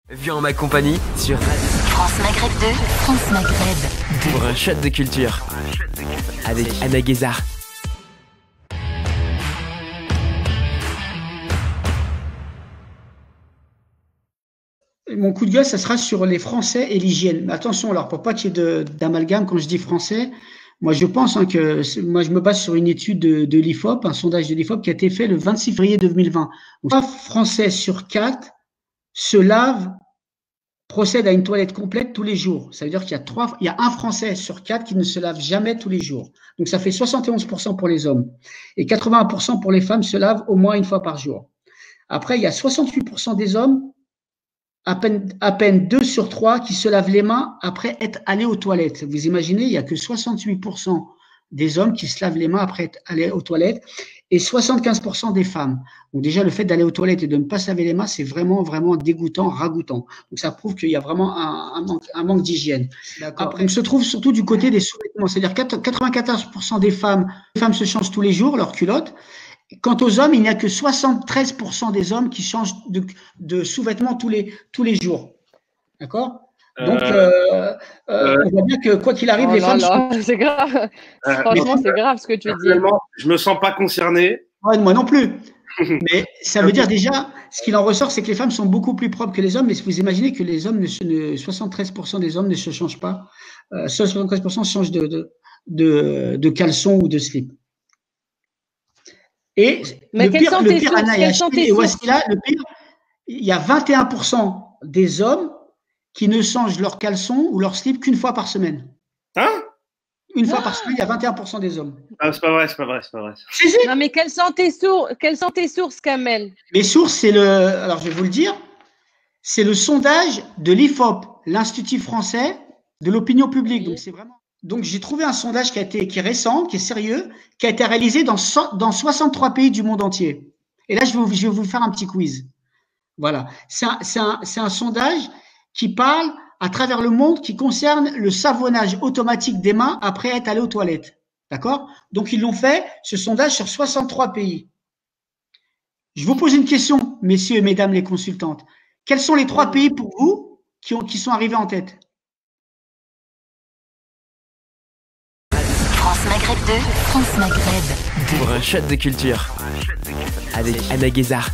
Viens en ma compagnie sur France Maghreb 2, France Maghreb 2. pour un shot de culture avec Anna Guézard. Mon coup de gueule, ça sera sur les Français et l'hygiène. Mais attention, alors pour pas qu'il y ait d'amalgame quand je dis français, moi je pense moi je me base sur une étude de l'IFOP, un sondage de l'IFOP qui a été fait le 26 février 2020. Donc, 3 Français sur 4 se lavent, procèdent à une toilette complète tous les jours. Ça veut dire il y a un Français sur 4 qui ne se lave jamais tous les jours. Donc ça fait 71% pour les hommes. Et 81% pour les femmes se lavent au moins une fois par jour. Après, il y a 68% des hommes, à peine 2 sur 3 qui se lavent les mains après être allés aux toilettes. Vous imaginez, il n'y a que 68% des hommes qui se lavent les mains après être allés aux toilettes et 75% des femmes. Donc déjà, le fait d'aller aux toilettes et de ne pas se laver les mains, c'est vraiment, vraiment dégoûtant, ragoûtant. Donc ça prouve qu'il y a vraiment un manque d'hygiène. Après, on se trouve surtout du côté des sous-vêtements. C'est-à-dire 94% des femmes se changent tous les jours leurs culottes. Quant aux hommes, il n'y a que 73% des hommes qui changent de sous-vêtements tous les jours. D'accord? Donc, on voit bien que quoi qu'il arrive, les femmes sont... C'est grave. Franchement, c'est grave ce que tu dis. Je me sens pas concerné. Ouais, moi non plus. Mais ça veut dire déjà, ce qu'il en ressort, c'est que les femmes sont beaucoup plus propres que les hommes. Mais vous imaginez que les hommes, 73% des hommes ne se changent pas. Seuls 73% changent de caleçon ou de slip. Et mais le pire, Anna et Achille et Wassila, le pire, il y a 21% des hommes qui ne changent leur caleçon ou leur slip qu'une fois par semaine. Hein? Une fois par semaine, il y a 21% des hommes. Ah, c'est pas vrai. Si. Non, mais quelles sont tes sources, Kamel? Mes sources, alors je vais vous le dire, c'est le sondage de l'IFOP, l'Institut français de l'opinion publique. Donc c'est vraiment. Donc j'ai trouvé un sondage qui est récent, qui est sérieux, qui a été réalisé dans 63 pays du monde entier. Et là, je vais vous faire un petit quiz. Voilà. C'est un sondage qui parle à travers le monde, qui concerne le savonnage automatique des mains après être allé aux toilettes. D'accord? Donc ils l'ont fait, ce sondage, sur 63 pays. Je vous pose une question, messieurs et mesdames les consultantes. Quels sont les 3 pays pour vous qui sont arrivés en tête? France Maghreb 2, France Maghreb 2. Pour un shot de culture avec Anna Guézard.